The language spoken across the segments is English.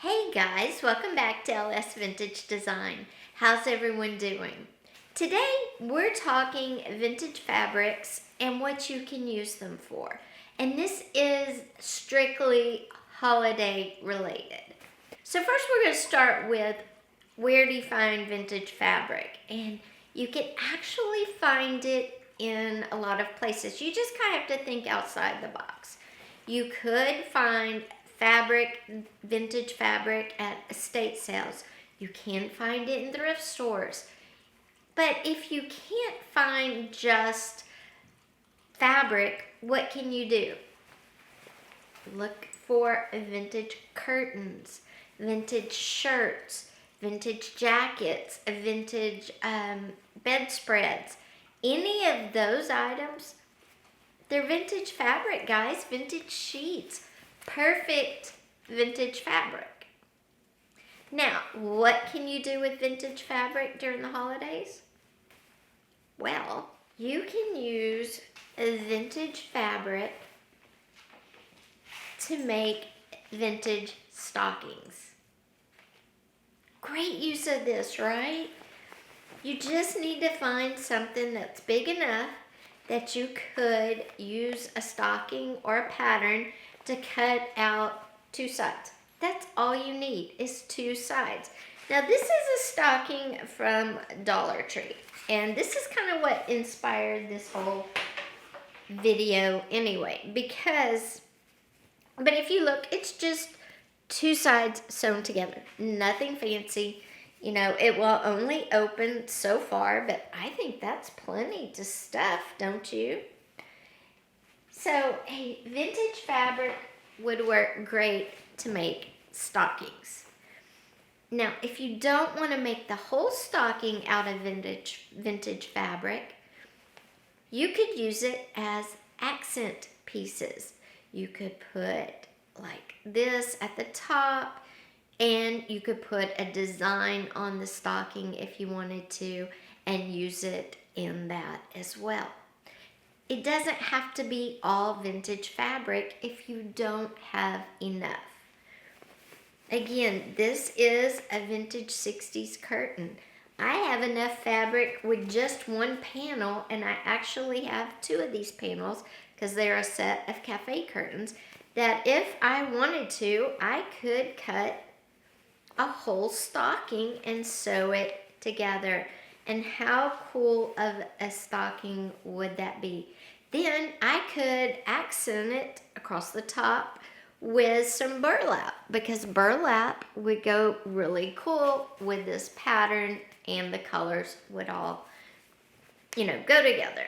Hey guys, welcome back to LS Vintage Design. How's everyone doing? Today we're talking vintage fabrics and what you can use them for. And this is strictly holiday related. So first we're going to start with where do you find vintage fabric? And you can actually find it in a lot of places. You just kind of have to think outside the box. You could find vintage fabric at estate sales. You can find it in thrift stores. But if you can't find just fabric, what can you do? Look for vintage curtains, vintage shirts, vintage jackets, vintage bedspreads. Any of those items, they're vintage fabric, guys. Vintage sheets. Perfect vintage fabric. Now, what can you do with vintage fabric during the holidays? Well, you can use a vintage fabric to make vintage stockings. Great use of this, right? You just need to find something that's big enough that you could use a stocking or a pattern to cut out two sides. That's all you need is two sides. Now this is a stocking from Dollar Tree, and this is kind of what inspired this whole video anyway, but if you look, it's just two sides sewn together, nothing fancy. You know, it will only open so far, but I think that's plenty to stuff, don't you? So a vintage fabric would work great to make stockings. Now, if you don't want to make the whole stocking out of vintage fabric, you could use it as accent pieces. You could put like this at the top, and you could put a design on the stocking if you wanted to, and use it in that as well. It doesn't have to be all vintage fabric if you don't have enough. Again, this is a vintage 60s curtain. I have enough fabric with just one panel, and I actually have two of these panels because they're a set of cafe curtains, that if I wanted to, I could cut a whole stocking and sew it together. And how cool of a stocking would that be? Then I could accent it across the top with some burlap, because burlap would go really cool with this pattern, and the colors would all, go together.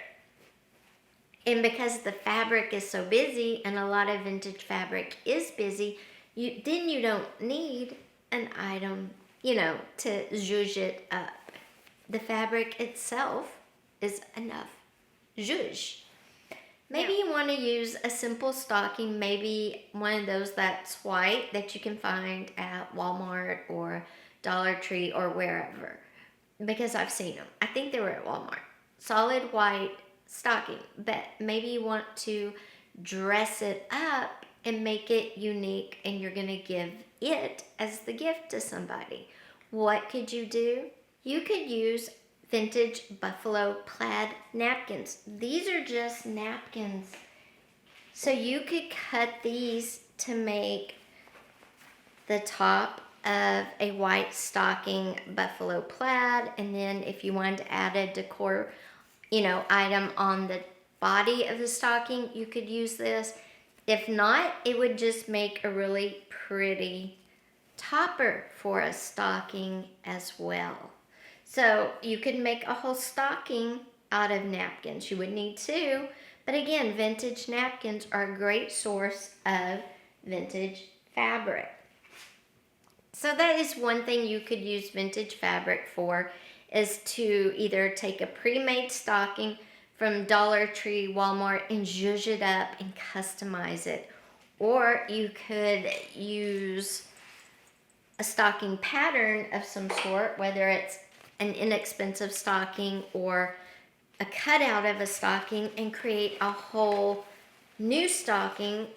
And because the fabric is so busy, and a lot of vintage fabric is busy, then you don't need an item, to zhuzh it up. The fabric itself is enough zhuzh. Maybe you want to use a simple stocking, maybe one of those that's white that you can find at Walmart or Dollar Tree or wherever, because I've seen them. I think they were at Walmart. Solid white stocking, but maybe you want to dress it up and make it unique, and you're going to give it as the gift to somebody. What could you do? You could use vintage buffalo plaid napkins. These are just napkins. So you could cut these to make the top of a white stocking buffalo plaid, and then if you wanted to add a decor, item on the body of the stocking, you could use this. If not, it would just make a really pretty topper for a stocking as well. So you could make a whole stocking out of napkins. You would need two, but again, vintage napkins are a great source of vintage fabric. So that is one thing you could use vintage fabric for, is to either take a pre-made stocking from Dollar Tree, Walmart, and zhuzh it up and customize it. Or you could use a stocking pattern of some sort, whether it's an inexpensive stocking or a cutout of a stocking, and create a whole new stocking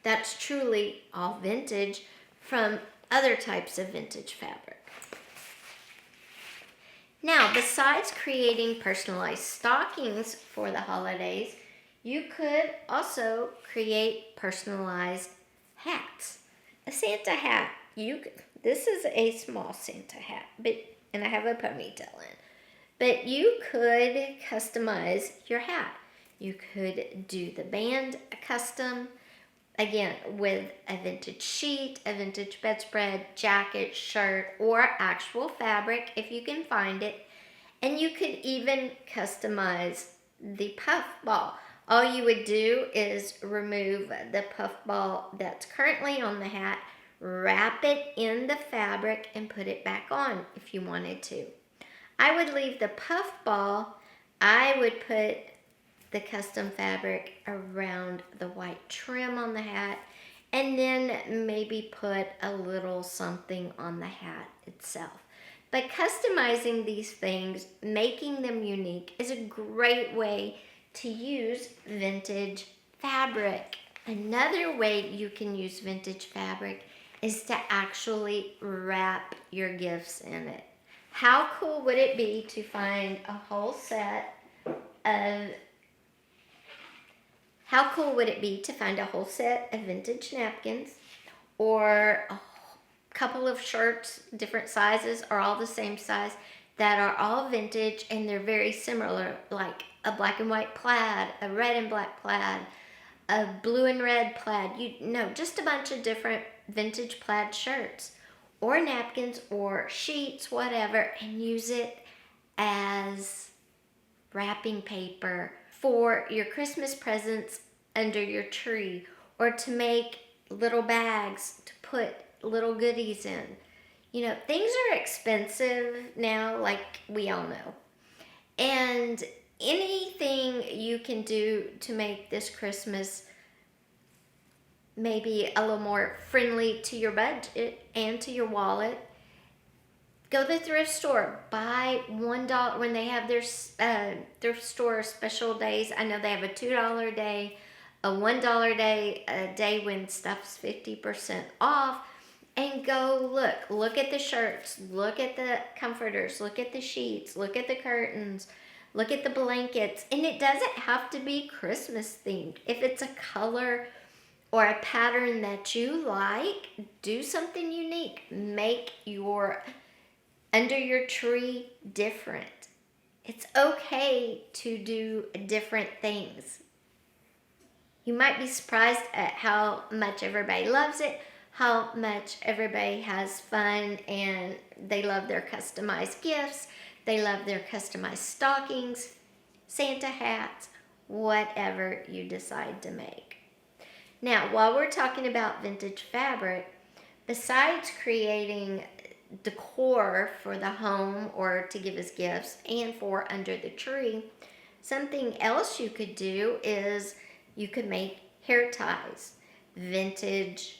that's truly all vintage from other types of vintage fabric. Now, besides creating personalized stockings for the holidays, you could also create personalized hats. A Santa hat, this is a small Santa hat, and I have a ponytail in. But you could customize your hat. You could do the band custom, again, with a vintage sheet, a vintage bedspread, jacket, shirt, or actual fabric if you can find it. And you could even customize the puff ball. All you would do is remove the puff ball that's currently on the hat, wrap it in the fabric, and put it back on if you wanted to. I would leave the puff ball. I would put the custom fabric around the white trim on the hat, and then maybe put a little something on the hat itself. But customizing these things, making them unique, is a great way to use vintage fabric. Another way you can use vintage fabric is to actually wrap your gifts in it. How cool would it be to find a whole set of vintage napkins, or a couple of shirts, different sizes or all the same size, that are all vintage and they're very similar, like a black and white plaid, a red and black plaid, a blue and red plaid, just a bunch of different vintage plaid shirts or napkins or sheets, whatever, and use it as wrapping paper for your Christmas presents under your tree, or to make little bags to put little goodies in. Things are expensive now, like we all know. And anything you can do to make this Christmas maybe a little more friendly to your budget and to your wallet, go to the thrift store, buy $1 when they have their thrift store special days. I know they have a $2 day, a $1 day, a day when stuff's 50% off. And go look at the shirts, look at the comforters, look at the sheets, look at the curtains, look at the blankets. And it doesn't have to be Christmas themed. If it's a color or a pattern that you like, do something unique. Make your under your tree different. It's okay to do different things. You might be surprised at how much everybody loves it, how much everybody has fun, and they love their customized gifts. They love their customized stockings, Santa hats, whatever you decide to make. Now, while we're talking about vintage fabric, besides creating decor for the home or to give as gifts and for under the tree, something else you could do is you could make hair ties, vintage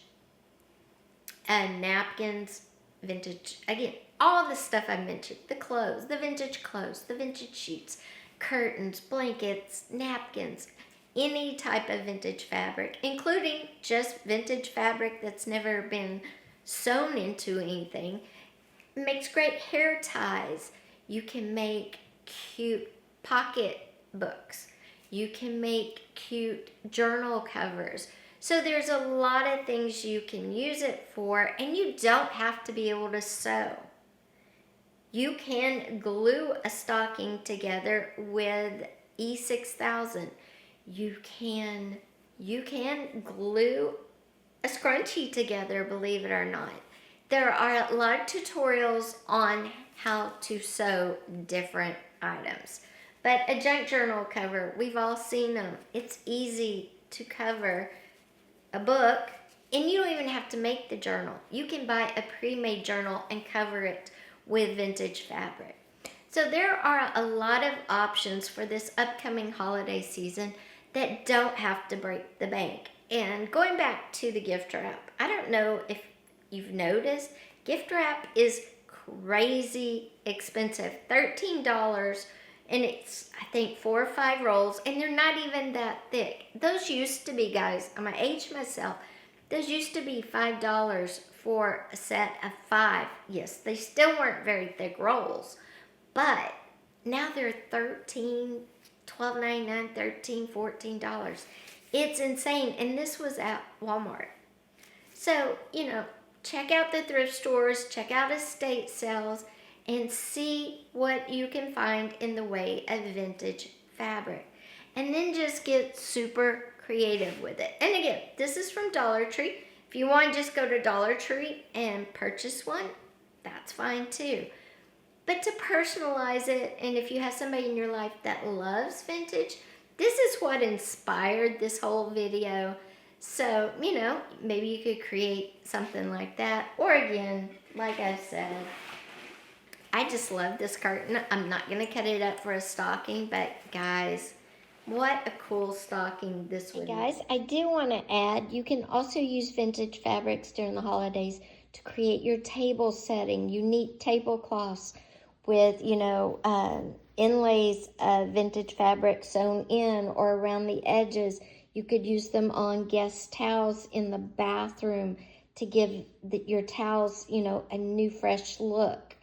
napkins, vintage, again, all the stuff I mentioned, the clothes, the vintage sheets, curtains, blankets, napkins, any type of vintage fabric, including just vintage fabric that's never been sewn into anything. It makes great hair ties. You can make cute pocket books. You can make cute journal covers. So there's a lot of things you can use it for, and you don't have to be able to sew. You can glue a stocking together with E6000. You can glue a scrunchie together, believe it or not. There are a lot of tutorials on how to sew different items. But a junk journal cover, we've all seen them. It's easy to cover a book, and you don't even have to make the journal. You can buy a pre-made journal and cover it with vintage fabric. So there are a lot of options for this upcoming holiday season that don't have to break the bank. And going back to the gift wrap, I don't know if you've noticed, gift wrap is crazy expensive. $13, and it's, I think, 4 or 5 rolls, and they're not even that thick. Those used to be, guys, I'm gonna age myself, Those used to be $5 for a set of 5. Yes, they still weren't very thick rolls, but now they're $12.99, $14. It's insane, and this was at Walmart. So, check out the thrift stores, check out estate sales, and see what you can find in the way of vintage fabric. And then just get super creative with it. And again, this is from Dollar Tree. If you want to just go to Dollar Tree and purchase one, that's fine too. But to personalize it, and if you have somebody in your life that loves vintage, this is what inspired this whole video. So, maybe you could create something like that. Or again, like I said, I just love this curtain. I'm not going to cut it up for a stocking, but guys, what a cool stocking this would be. Guys, I do want to add, you can also use vintage fabrics during the holidays to create your table setting, unique tablecloths with, inlays of vintage fabric sewn in or around the edges. You could use them on guest towels in the bathroom to give your towels, a new fresh look.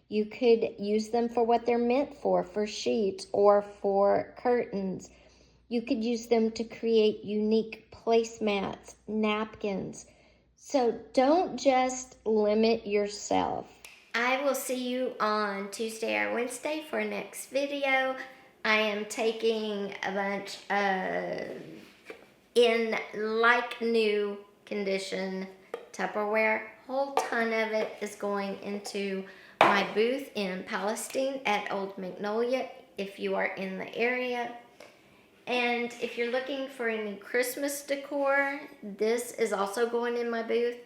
You could use them for what they're meant for sheets or for curtains. You could use them to create unique placemats, napkins. So don't just limit yourself. I will see you on Tuesday or Wednesday for next video. I am taking a bunch of in like new condition Tupperware. Whole ton of it is going into my booth in Palestine at Old Magnolia if you are in the area. And if you're looking for any Christmas decor, this is also going in my booth.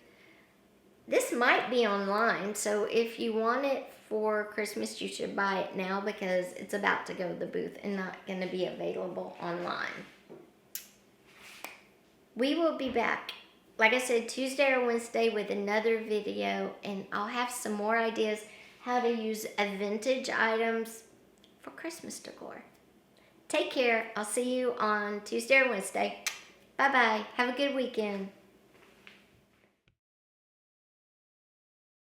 This might be online, so if you want it for Christmas, you should buy it now because it's about to go to the booth and not going to be available online. We will be back, like I said, Tuesday or Wednesday with another video, and I'll have some more ideas how to use vintage items for Christmas decor. Take care. I'll see you on Tuesday or Wednesday. Bye-bye. Have a good weekend.